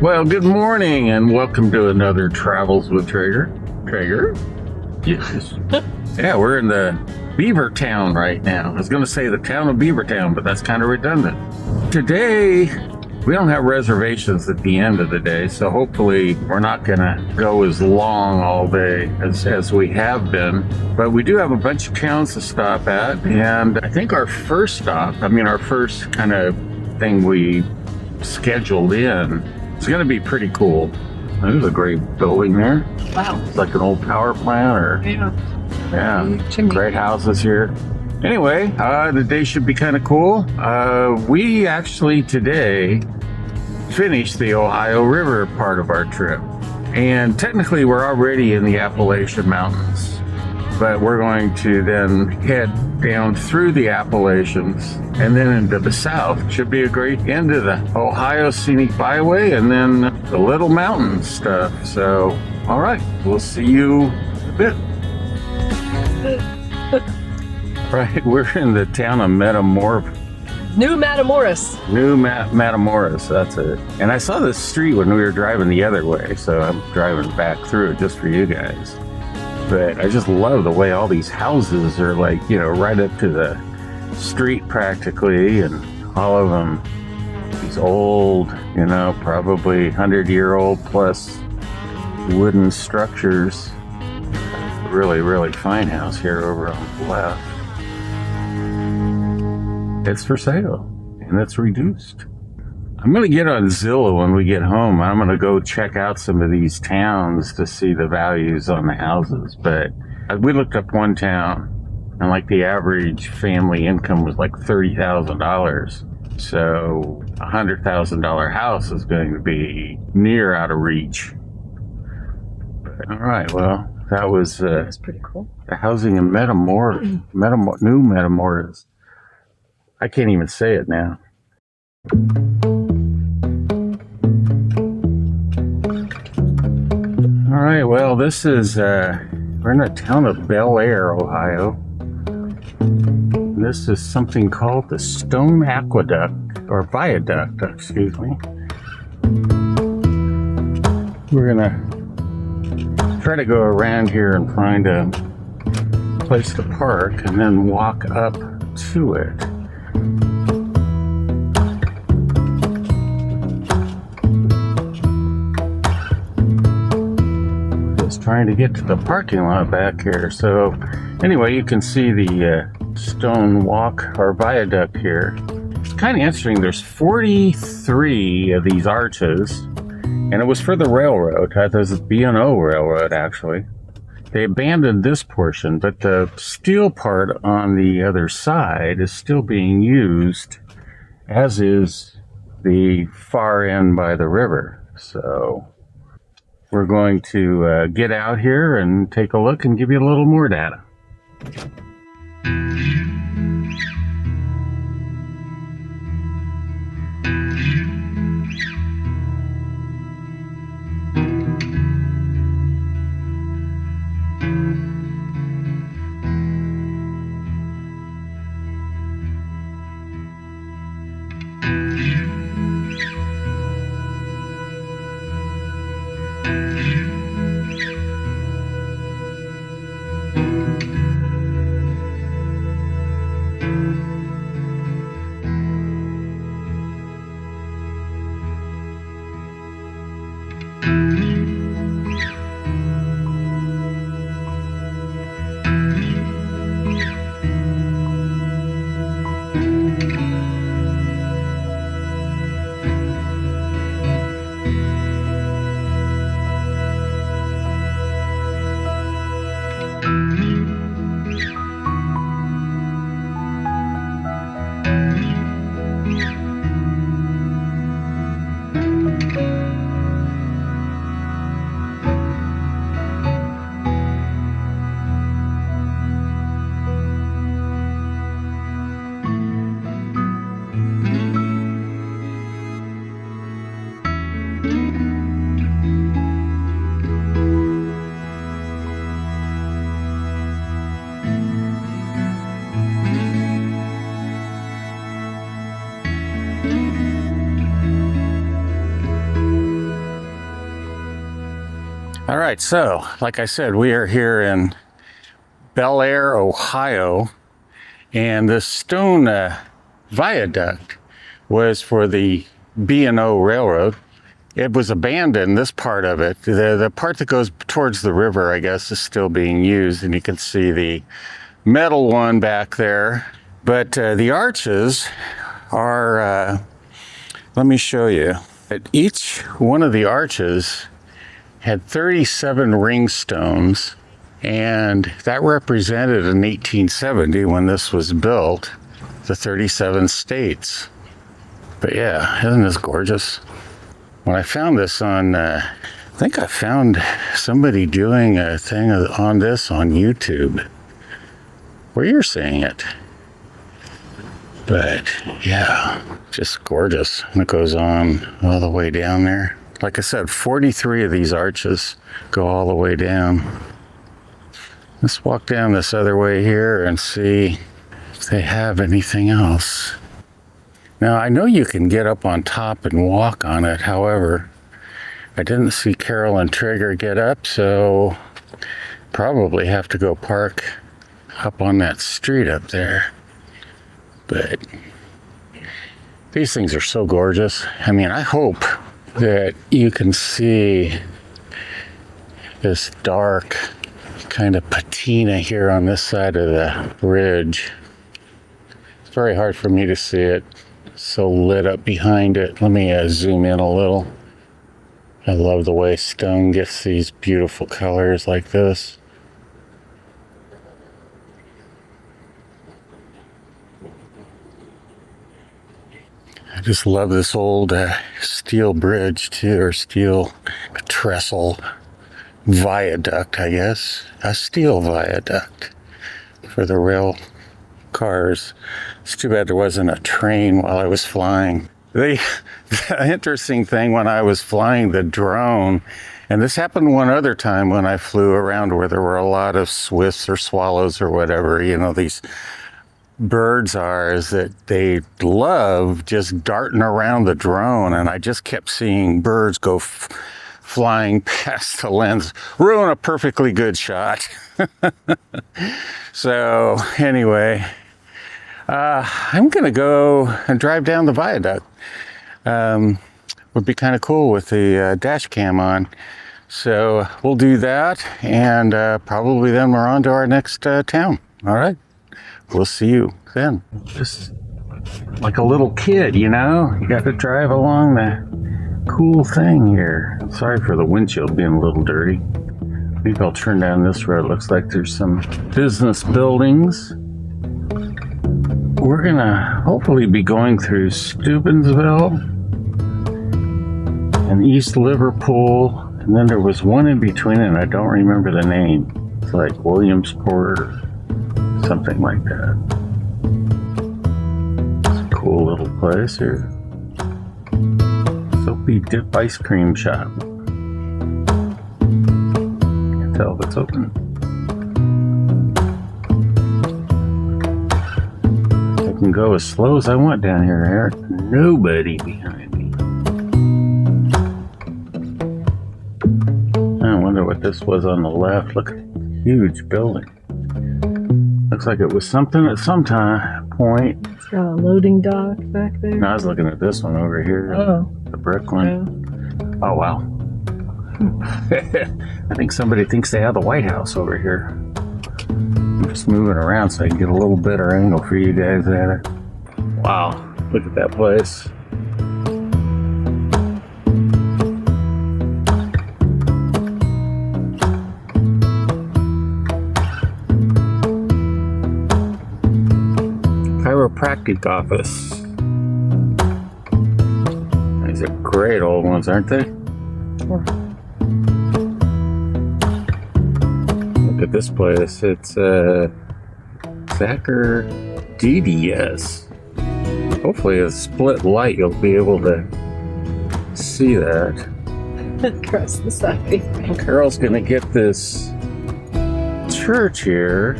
Well, good morning and welcome to another Travels with Traeger. Traeger? Yes. Yeah, we're in the Beavertown right now. I was going to say the town of Beavertown, but that's kind of redundant. Today, we don't have reservations at the end of the day, so hopefully we're not going to go as long all day as we have been. But we do have a bunch of towns to stop at, and I think our first kind of thing we scheduled in, it's going to be pretty cool. There's a great building there. Wow. It's like an old power plant or... Yeah. Great houses here. Anyway, the day should be kind of cool. We actually today finished the Ohio River part of our trip. And technically we're already in the Appalachian Mountains. But we're going to then head down through the Appalachians and then into the south. Should be a great end of the Ohio Scenic Byway and then the Little Mountain stuff. So, all right, we'll see you in a bit. Right, we're in the town of Matamoras. New Matamoras. Matamoras, that's it. And I saw this street when we were driving the other way, so I'm driving back through it just for you guys. But I just love the way all these houses are like, right up to the street practically, and all of them, these old, probably 100-year-old plus wooden structures. Really, really fine house here over on the left. It's for sale, and it's reduced. I'm going to get on Zillow when we get home. I'm going to go check out some of these towns to see the values on the houses. But we looked up one town, and like the average family income was like $30,000. So a $100,000 house is going to be near out of reach. But, all right, well, that was That's pretty cool. the housing in New Matamoras. I can't even say it now. All right, well, this is, we're in the town of Bellaire, Ohio. This is something called the Stone Aqueduct, or Viaduct, excuse me. We're gonna try to go around here and find a place to park and then walk up to it. Trying to get to the parking lot back here. So anyway, you can see the stone walk or viaduct here. It's kind of interesting. There's 43 of these arches, and it was for the railroad. There's the B&O Railroad, actually. They abandoned this portion, but the steel part on the other side is still being used, as is the far end by the river. So we're going to get out here and take a look and give you a little more data. All right, so like I said, we are here in Bellaire, Ohio, and this stone viaduct was for the B&O Railroad. It was abandoned, this part of it. The part that goes towards the river, I guess, is still being used, and you can see the metal one back there. But the arches are, let me show you. Each one of the arches had 37 ringstones, and that represented in 1870, when this was built, the 37 states. But yeah, isn't this gorgeous? When I found this on, I think I found somebody doing a thing on this on YouTube, where you're seeing it. But yeah, just gorgeous. And it goes on all the way down there. Like I said, 43 of these arches go all the way down. Let's walk down this other way here and see if they have anything else. Now, I know you can get up on top and walk on it. However, I didn't see Carol and Trigger get up, so probably have to go park up on that street up there. But these things are so gorgeous. I mean, I hope that you can see this dark kind of patina here on this side of the bridge. It's very hard for me to see it. It's so lit up behind it. Let me zoom in a little. I love the way stone gets these beautiful colors like this. I just love this old steel bridge too, or steel trestle viaduct, I guess. A steel viaduct for the rail cars. It's too bad there wasn't a train while I was flying. The interesting thing when I was flying the drone, and this happened one other time when I flew around where there were a lot of swifts or swallows or whatever, you know, these birds are, is that they love just darting around the drone, and I just kept seeing birds go flying past the lens, ruin a perfectly good shot. So anyway, I'm gonna go and drive down the viaduct. Would be kind of cool with the dash cam on. So we'll do that, and probably then we're on to our next town. All right. We'll see you then. Just like a little kid, you know? You got to drive along the cool thing here. Sorry for the windshield being a little dirty. I think I'll turn down this road. Looks like there's some business buildings. We're gonna hopefully be going through Steubenville and East Liverpool, and then there was one in between, and I don't remember the name. It's like Williamsport or something like that. It's a cool little place here. Soapy Dip Ice Cream Shop. Can't tell if it's open. I can go as slow as I want down here, Eric. Nobody behind me. I wonder what this was on the left. Look, huge building. Looks like it was something at some point. It's got a loading dock back there. No, I was looking at this one over here. Oh. The brick one. Yeah. Oh, wow. I think somebody thinks they have the White House over here. I'm just moving around so I can get a little better angle for you guys at it. Wow. Look at that place. Chiropractic office. These are great old ones, aren't they? Sure. Look at this place. It's Zachar DDS. Hopefully a split light you'll be able to see that. Across the side. Carol's gonna get this church here.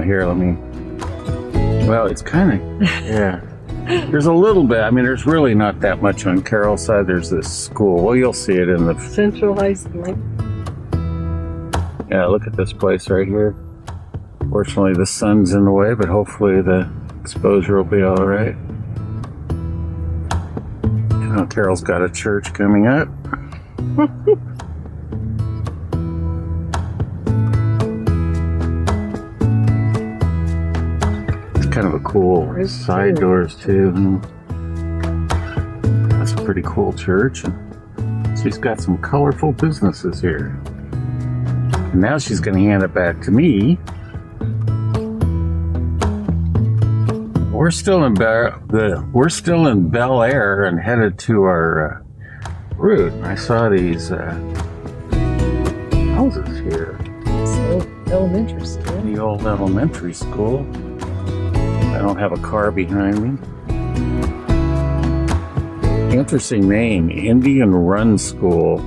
here, let me. Well, it's kind of, yeah. There's a little bit. I mean, there's really not that much on Carroll's side. There's this school. Well, you'll see it in the. Central High School. Yeah, look at this place right here. Fortunately, the sun's in the way, but hopefully the exposure will be all right. Oh, Carol's got a church coming up. It's kind of a cool side doors too. That's a pretty cool church. And she's got some colorful businesses here. And now she's going to hand it back to me. We're still in Bellaire and headed to our route. I saw these houses here. So, elementary school. The old elementary school. I don't have a car behind me. Interesting name, Indian Run School.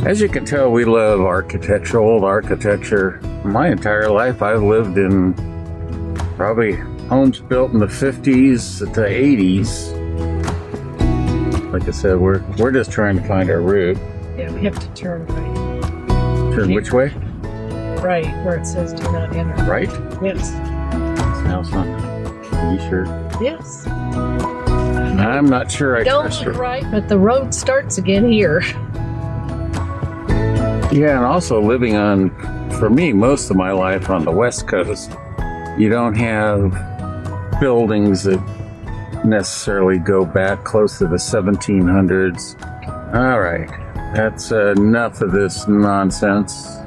As you can tell, we love architecture, old architecture. My entire life, I've lived in probably homes built in the 50s to 80s. Like I said, we're just trying to find our route. Yeah, we have to turn right. Turn which way? Right, where it says do not enter. Right? Yes. Now it's not. Are you sure? Yes. I'm not sure I Don't trust look her. right, but the road starts again here. Yeah, and also living on, for me, most of my life on the West Coast, you don't have buildings that necessarily go back close to the 1700s. All right, that's enough of this nonsense.